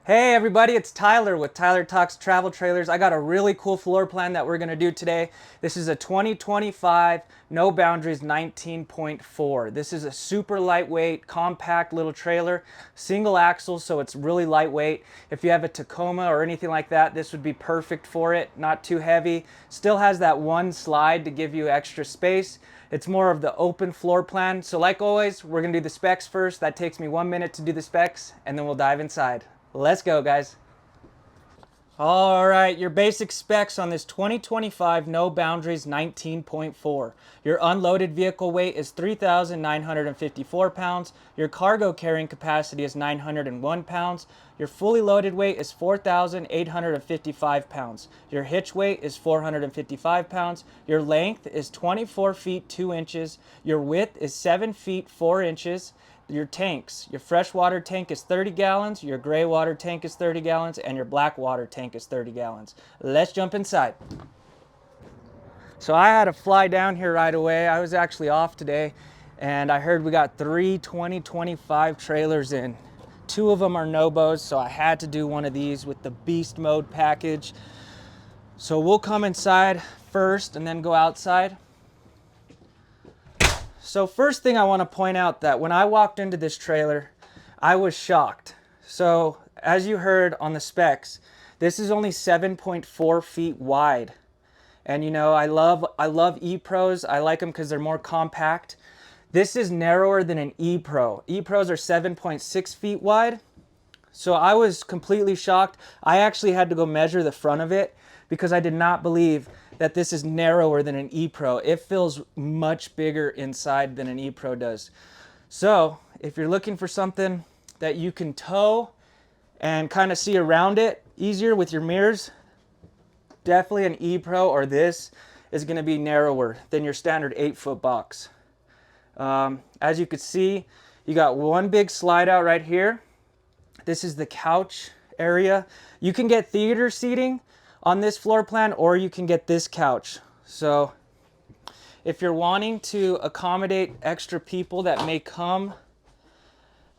Hey everybody, it's Tyler with Tyler Talks Travel Trailers. I got a really cool floor plan that we're going to do today. This is a 2025 No Boundaries 19.4. This is a super lightweight, compact little trailer, single axle, so it's really lightweight. If you have a Tacoma or anything like that, this would be perfect for it. Not too heavy. Still has that one slide to give you extra space. It's more of the open floor plan. So like always, we're going to do the specs first. That takes me 1 minute to do the specs, and then we'll dive inside. Let's go, guys. All right, your basic specs on this 2025 No Boundaries 19.4. Your unloaded vehicle weight is 3,954 pounds. Your cargo carrying capacity is 901 pounds. Your fully loaded weight is 4,855 pounds. Your hitch weight is 455 pounds. Your length is 24 feet 2 inches. Your width is 7 feet 4 inches. Your tanks, your freshwater tank is 30 gallons, your gray water tank is 30 gallons, and your black water tank is 30 gallons. Let's jump inside. So I had to fly down here right away. I was actually off today, and I heard we got 3 2025 trailers in. 2 of them are Nobos, so I had to do one of these with the beast mode package. So we'll come inside first and then go outside. So first thing I want to point out that when I walked into this trailer, I was shocked. So as you heard on the specs, this is only 7.4 feet wide. And you know, I love E-Pros. I like them because they're more compact. This is narrower than an E-Pro. E-Pros are 7.6 feet wide. So I was completely shocked. I actually had to go measure the front of it because I did not believe that this is narrower than an E-Pro. It feels much bigger inside than an E-Pro does. So if you're looking for something that you can tow and kind of see around it easier with your mirrors, definitely an E-Pro, or this is going to be narrower than your standard 8-foot box. As you can see, you got one big slide out right here. This is the couch area. You can get theater seating on this floor plan, or you can get this couch. So if you're wanting to accommodate extra people that may come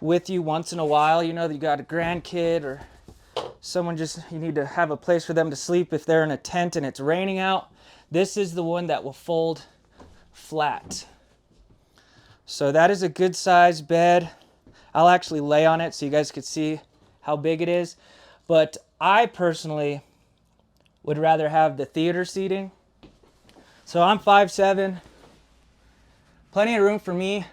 with you once in a while, you know, you got a grandkid or someone you need to have a place for them to sleep if they're in a tent and it's raining out, this is the one that will fold flat. So that is a good size bed. I'll actually lay on it so you guys could see how big it is. But I personally would rather have the theater seating. So I'm 5'7", plenty of room for me.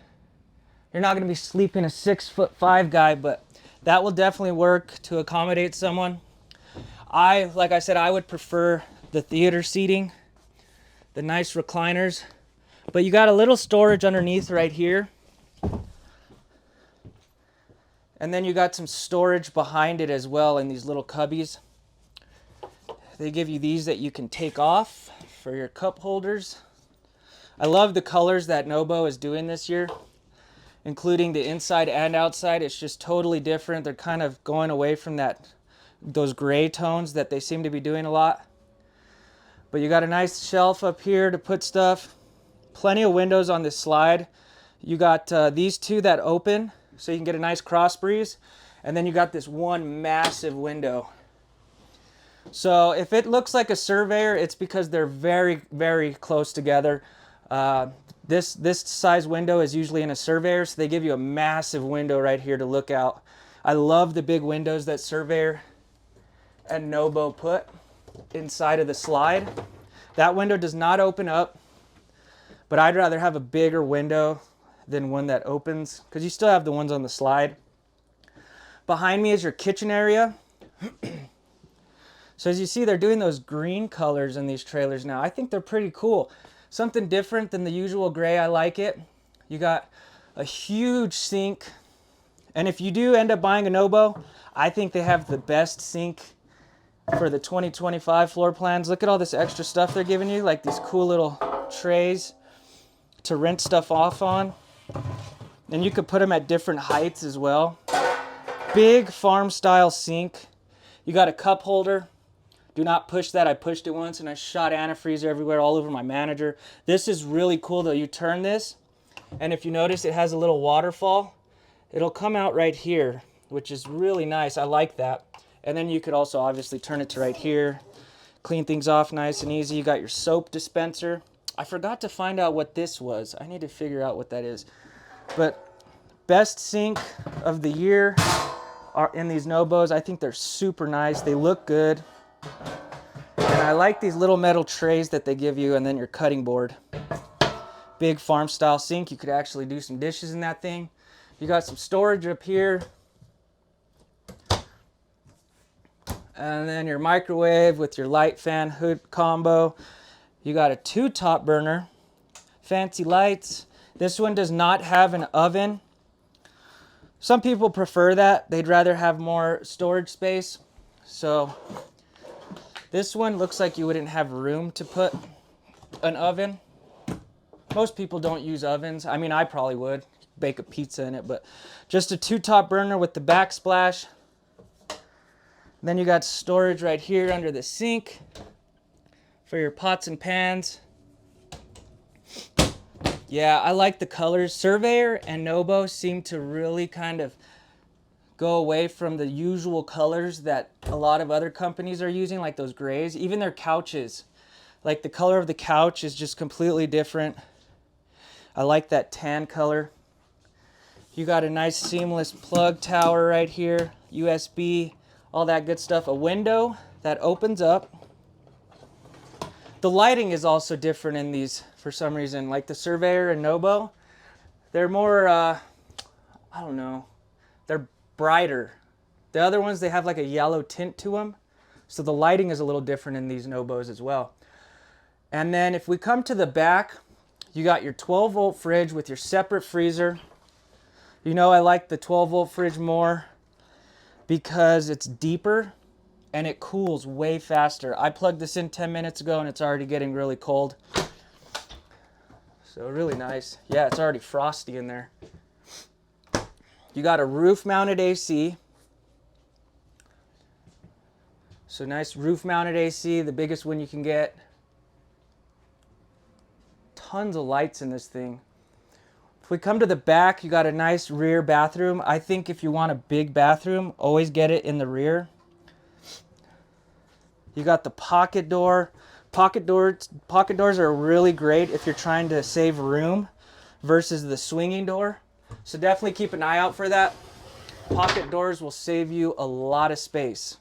You're not going to be sleeping a 6'5" guy, but that will definitely work to accommodate someone. Like I said, I would prefer the theater seating, the nice recliners. But you got a little storage underneath right here. And then you got some storage behind it as well in these little cubbies. They give you these that you can take off for your cup holders. I love the colors that Nobo is doing this year, including the inside and outside. It's just totally different. They're kind of going away from those gray tones that they seem to be doing a lot. But you got a nice shelf up here to put stuff. Plenty of windows on this slide. You got these 2 that open, so you can get a nice cross breeze. And then you got this one massive window. So if it looks like a Surveyor, it's because they're very, very close together. This size window is usually in a Surveyor, so they give you a massive window right here to look out. I love the big windows that Surveyor and Nobo put inside of the slide. That window does not open up, but I'd rather have a bigger window than one that opens, because you still have the ones on the slide. Behind me is your kitchen area. So as you see, they're doing those green colors in these trailers now. I think they're pretty cool. Something different than the usual gray. I like it. You got a huge sink. And if you do end up buying a Nobo, I think they have the best sink for the 2025 floor plans. Look at all this extra stuff they're giving you, like these cool little trays to rinse stuff off on. And you could put them at different heights as well. Big farm style sink. You got a cup holder. Do not push that. I pushed it once and I shot antifreeze everywhere, all over my manager. This is really cool though. You turn this, and if you notice, it has a little waterfall. It'll come out right here, which is really nice. I like that. And then you could also obviously turn it to right here, clean things off nice and easy. You got your soap dispenser. I forgot to find out what this was. I need to figure out what that is. But best sink of the year are in these Nobos. I think they're super nice. They look good. And I like these little metal trays that they give you, and then your cutting board. Big farm style sink. You could actually do some dishes in that thing. You got some storage up here. And then your microwave with your light fan hood combo. You got a 2 top burner. Fancy lights. This one does not have an oven. Some people prefer that. They'd rather have more storage space. So this one looks like you wouldn't have room to put an oven. Most people don't use ovens. I mean, I probably would bake a pizza in it, but just a 2 top burner with the backsplash. Then you got storage right here under the sink for your pots and pans. Yeah, I like the colors. Surveyor and Nobo seem to really kind of go away from the usual colors that a lot of other companies are using, like those grays. Even their couches, like the color of the couch is just completely different. I like that tan color. You got a nice seamless plug tower right here, USB, all that good stuff. A window that opens up. The lighting is also different in these for some reason, like the Surveyor and Nobo. They're more, I don't know, they're brighter. The other ones, they have like a yellow tint to them. So the lighting is a little different in these Nobos as well. And then if we come to the back, you got your 12-volt fridge with your separate freezer. You know, I like the 12-volt fridge more because it's deeper and it cools way faster. I plugged this in 10 minutes ago and it's already getting really cold. So really nice. Yeah, it's already frosty in there. You got a roof-mounted AC. So nice roof-mounted AC, the biggest one you can get. Tons of lights in this thing. If we come to the back, you got a nice rear bathroom. I think if you want a big bathroom, always get it in the rear. You got the pocket door. Pocket doors are really great if you're trying to save room versus the swinging door. So definitely keep an eye out for that. Pocket doors will save you a lot of space.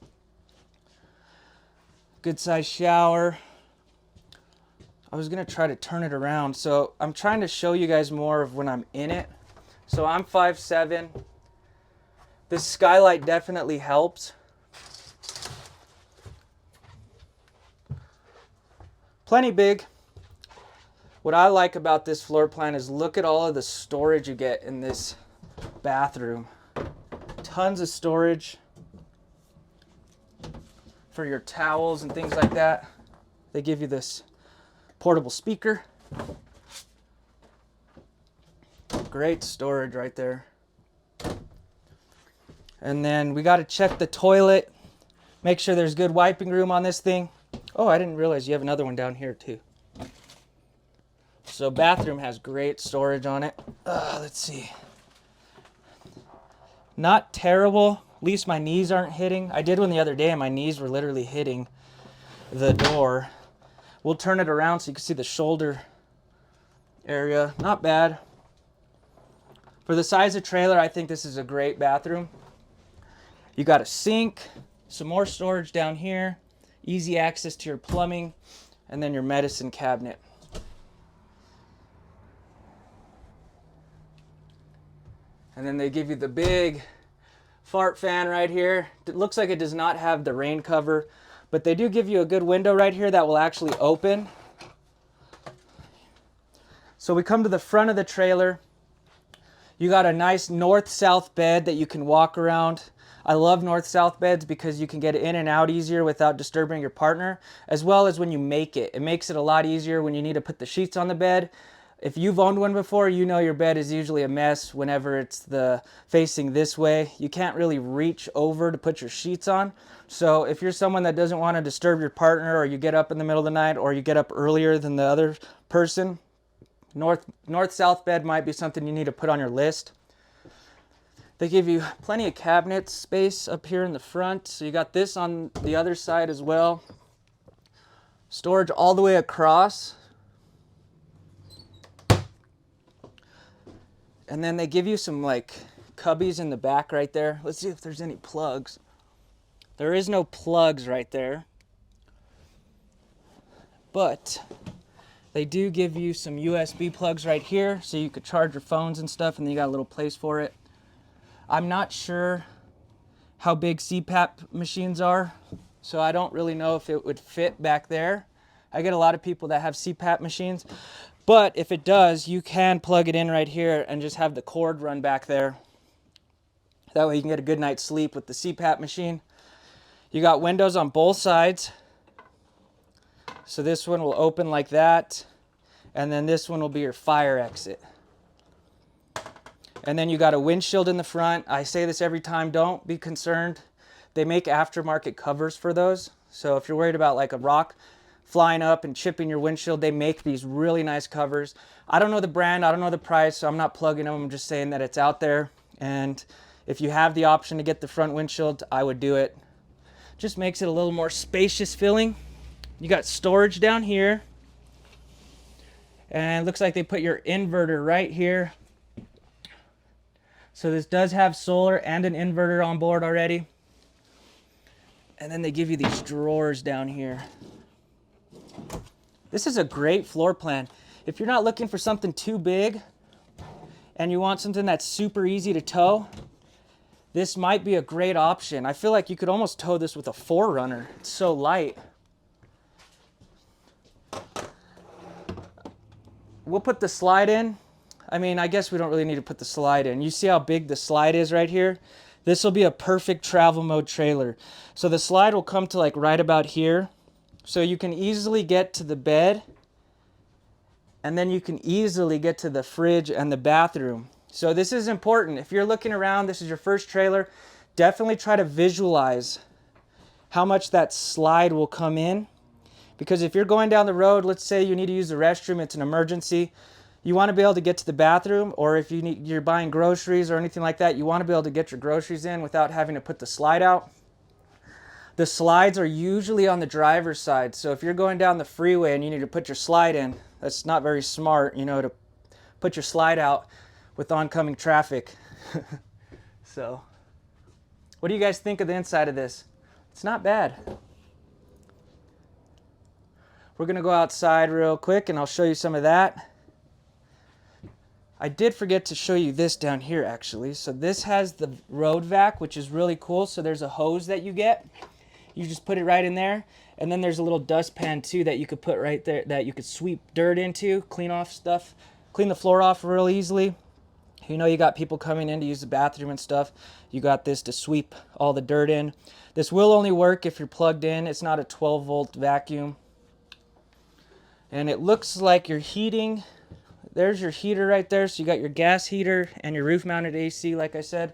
Good size shower. I was gonna try to turn it around. So I'm trying to show you guys more of when I'm in it. So I'm 5'7". This skylight definitely helps. Plenty big. What I like about this floor plan is look at all of the storage you get in this bathroom. Tons of storage for your towels and things like that. They give you this portable speaker. Great storage right there. And then we got to check the toilet. Make sure there's good wiping room on this thing. Oh, I didn't realize you have another one down here too. So bathroom has great storage on it. Let's see. Not terrible. At least my knees aren't hitting. I did one the other day and my knees were literally hitting the door. We'll turn it around so you can see the shoulder area. Not bad. For the size of trailer, I think this is a great bathroom. You got a sink, some more storage down here, easy access to your plumbing, and then your medicine cabinet. And then they give you the big fart fan right here. It looks like it does not have the rain cover, but they do give you a good window right here that will actually open. So we come to the front of the trailer. You got a nice north-south bed that you can walk around. I love north-south beds because you can get in and out easier without disturbing your partner, as well as when you make it. It makes it a lot easier when you need to put the sheets on the bed. If you've owned one before, you know your bed is usually a mess whenever it's facing this way. You can't really reach over to put your sheets on. So if you're someone that doesn't want to disturb your partner, or you get up in the middle of the night, or you get up earlier than the other person, north-south bed might be something you need to put on your list. They give you plenty of cabinet space up here in the front. So you got this on the other side as well. Storage all the way across. And then they give you some like cubbies in the back right there. Let's see if there's any plugs. There is no plugs right there. But they do give you some USB plugs right here so you could charge your phones and stuff, and then you got a little place for it. I'm not sure how big CPAP machines are, so I don't really know if it would fit back there. I get a lot of people that have CPAP machines, but if it does, you can plug it in right here and just have the cord run back there. That way you can get a good night's sleep with the CPAP machine. You got windows on both sides. So this one will open like that, and then this one will be your fire exit. And then you got a windshield in the front. I say this every time, don't be concerned. They make aftermarket covers for those. So if you're worried about like a rock flying up and chipping your windshield, they make these really nice covers. I don't know the brand, I don't know the price, so I'm not plugging them. I'm just saying that it's out there. And if you have the option to get the front windshield, I would do it. Just makes it a little more spacious feeling. You got storage down here. And it looks like they put your inverter right here. So this does have solar and an inverter on board already. And then they give you these drawers down here. This is a great floor plan. If you're not looking for something too big and you want something that's super easy to tow, this might be a great option. I feel like you could almost tow this with a 4Runner. It's so light. We'll put the slide in. I mean, I guess we don't really need to put the slide in. You see how big the slide is right here? This will be a perfect travel mode trailer. So the slide will come to like right about here. So you can easily get to the bed, and then you can easily get to the fridge and the bathroom. So this is important. If you're looking around, this is your first trailer, definitely try to visualize how much that slide will come in. Because if you're going down the road, let's say you need to use the restroom, it's an emergency, you want to be able to get to the bathroom, or if you're buying groceries or anything like that, you want to be able to get your groceries in without having to put the slide out. The slides are usually on the driver's side, so if you're going down the freeway and you need to put your slide in, that's not very smart, you know, to put your slide out with oncoming traffic. So, what do you guys think of the inside of this? It's not bad. We're gonna go outside real quick and I'll show you some of that. I did forget to show you this down here actually. So this has the road vac, which is really cool. So there's a hose that you get. You just put it right in there. And then there's a little dustpan too that you could put right there that you could sweep dirt into, clean off stuff, clean the floor off real easily. You know, you got people coming in to use the bathroom and stuff. You got this to sweep all the dirt in. This will only work if you're plugged in. It's not a 12-volt vacuum. And it looks like you're heating. There's your heater right there. So you got your gas heater and your roof mounted AC, like I said.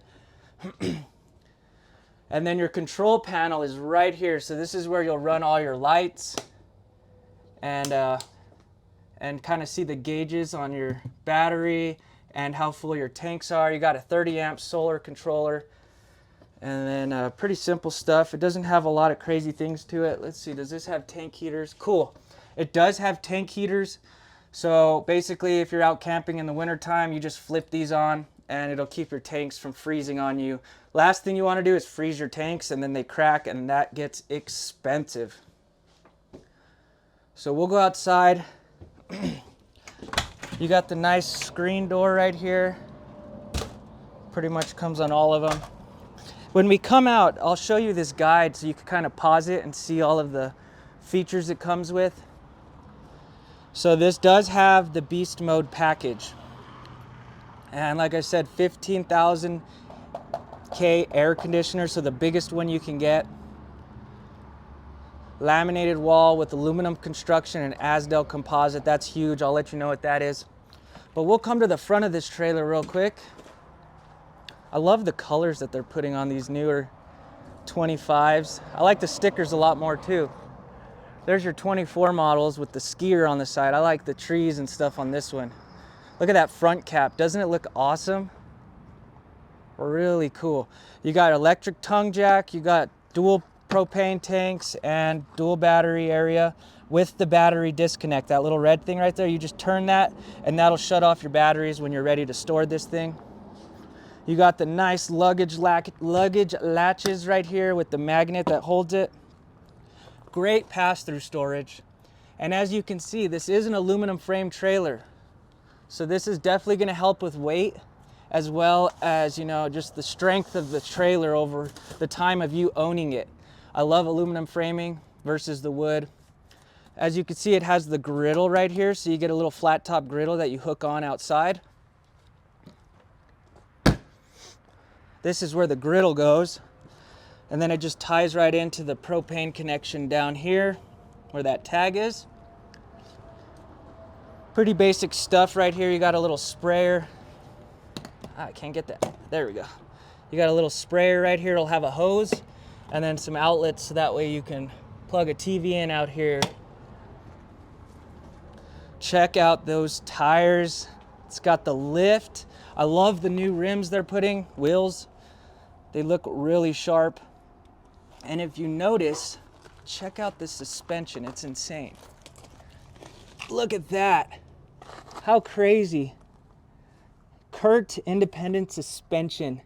And then your control panel is right here. So this is where you'll run all your lights and kind of see the gauges on your battery and how full your tanks are. You got a 30 amp solar controller. And then pretty simple stuff. It doesn't have a lot of crazy things to it. Let's see, does this have tank heaters? Cool. It does have tank heaters. So basically if you're out camping in the wintertime, you just flip these on and it'll keep your tanks from freezing on you. Last thing you want to do is freeze your tanks and then they crack and that gets expensive. So we'll go outside. You got the nice screen door right here. Pretty much comes on all of them. When we come out, I'll show you this guide so you can kind of pause it and see all of the features it comes with. So this does have the Beast Mode package. And like I said, 15,000 K air conditioner, so the biggest one you can get. Laminated wall with aluminum construction and Asdel composite. That's huge. I'll let you know what that is. But we'll come to the front of this trailer real quick. I love the colors that they're putting on these newer 25s. I like the stickers a lot more too. There's your 24 models with the skier on the side. I like the trees and stuff on this one. Look at that front cap. Doesn't it look awesome? Really cool. You got electric tongue jack, you got dual propane tanks and dual battery area with the battery disconnect. That little red thing right there, you just turn that and that'll shut off your batteries when you're ready to store this thing. You got the nice luggage latches right here with the magnet that holds it. Great pass-through storage. And as you can see, this is an aluminum frame trailer. So this is definitely going to help with weight, as well as, you know, just the strength of the trailer over the time of you owning it. I love aluminum framing versus the wood. As you can see, it has the griddle right here, so you get a little flat top griddle that you hook on outside. This is where the griddle goes, and then it just ties right into the propane connection down here where that tag is. Pretty basic stuff right here. You got a little sprayer. I can't get that. There we go. You got a little sprayer right here. It'll have a hose and then some outlets, so that way you can plug a TV in out here. Check out those tires. It's got the lift. I love the new rims they're putting, wheels. They look really sharp. And if you notice, check out the suspension. It's insane. Look at that. How crazy. Kurt independent suspension.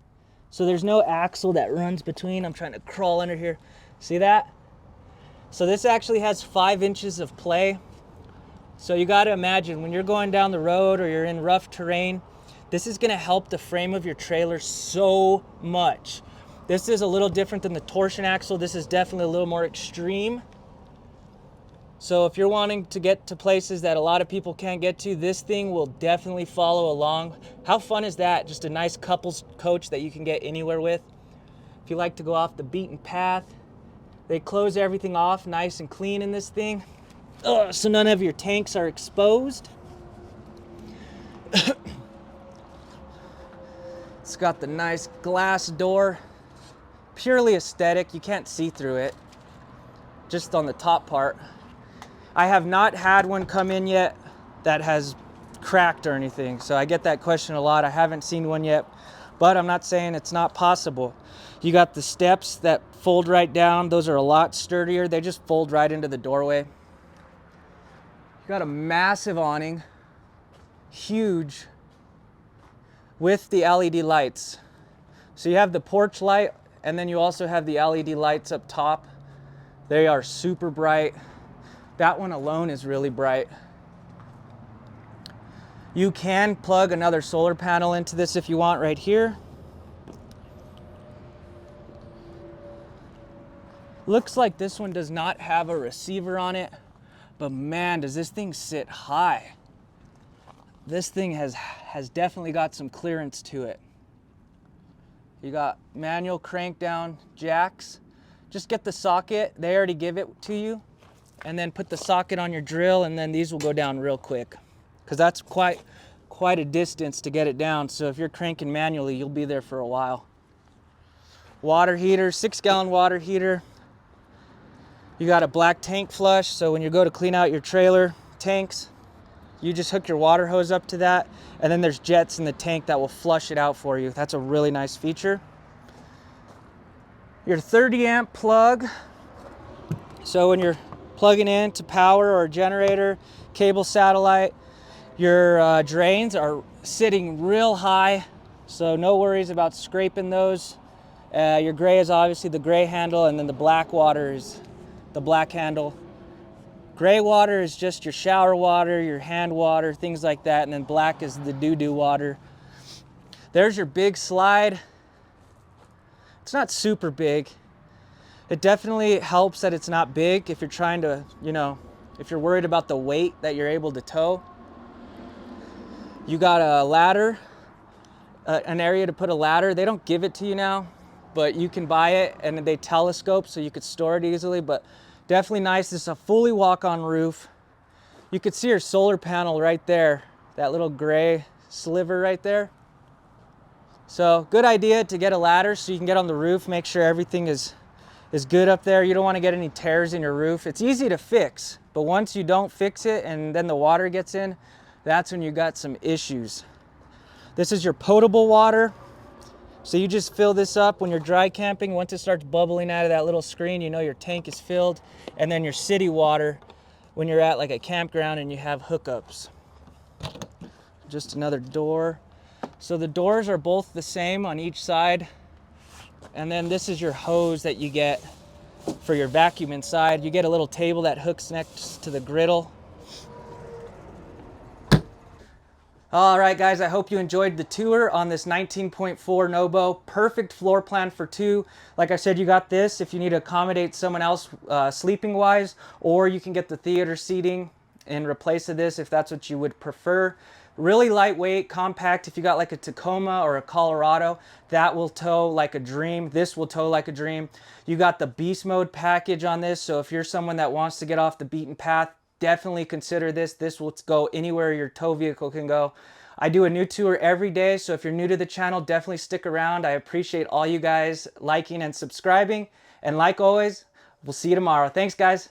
So there's no axle that runs between. I'm trying to crawl under here. See that? So this actually has 5 inches of play. So you got to imagine when you're going down the road or you're in rough terrain, this is going to help the frame of your trailer so much. This is a little different than the torsion axle. This is definitely a little more extreme. So if you're wanting to get to places that a lot of people can't get to, this thing will definitely follow along. How fun is that? Just a nice couples coach that you can get anywhere with. If you like to go off the beaten path, they close everything off nice and clean in this thing. So none of your tanks are exposed. It's got the nice glass door. Purely aesthetic. You can't see through it. Just on the top part. I have not had one come in yet that has cracked or anything. So I get that question a lot. I haven't seen one yet, but I'm not saying it's not possible. You got the steps that fold right down. Those are a lot sturdier. They just fold right into the doorway. You got a massive awning, huge, with the LED lights. So you have the porch light, and then you also have the LED lights up top. They are super bright. That one alone is really bright. You can plug another solar panel into this if you want right here. Looks like this one does not have a receiver on it, but man, does this thing sit high. This thing has definitely got some clearance to it. You got manual crank down jacks. Just get the socket, they already give it to you, and then put the socket on your drill, and then these will go down real quick, because that's quite a distance to get it down. So if you're cranking manually, you'll be there for a while. Water heater, 6-gallon water heater. You got a black tank flush, so when you go to clean out your trailer tanks, you just hook your water hose up to that, and then there's jets in the tank that will flush it out for you. That's a really nice feature. Your 30 amp plug. So when you're plugging in to power or a generator, cable, satellite, your drains are sitting real high, so no worries about scraping those. Your gray is obviously the gray handle, and then the black water is the black handle. Gray water is just your shower water, your hand water, things like that, and then black is the doo-doo water. There's your big slide. It's not super big. It definitely helps that it's not big if you're trying to, if you're worried about the weight that you're able to tow. You got a ladder, an area to put a ladder. They don't give it to you now, but you can buy it, and they telescope so you could store it easily, but definitely nice. This is a fully walk-on roof. You could see your solar panel right there, that little gray sliver right there. So good idea to get a ladder so you can get on the roof, make sure everything is good up there. You don't want to get any tears in your roof. It's easy to fix, but once you don't fix it and then the water gets in, that's when you got some issues. This is your potable water. So you just fill this up when you're dry camping. Once it starts bubbling out of that little screen, you know your tank is filled. And then your city water when you're at like a campground and you have hookups. Just another door. So the doors are both the same on each side. And then this is your hose that you get for your vacuum inside. You get a little table that hooks next to the griddle. All right, guys, I hope you enjoyed the tour on this 19.4 Nobo. Perfect floor plan for two. Like I said, you got this if you need to accommodate someone else sleeping wise, or you can get the theater seating in replace of this if that's what you would prefer. Really lightweight, compact. If you got like a Tacoma or a Colorado, that will tow like a dream. This will tow like a dream. You got the beast mode package on this, so if you're someone that wants to get off the beaten path, definitely consider this. This will go anywhere your tow vehicle can go. I do a new tour every day, so if you're new to the channel, definitely stick around. I appreciate all you guys liking and subscribing. And like always, we'll see you tomorrow. Thanks, guys.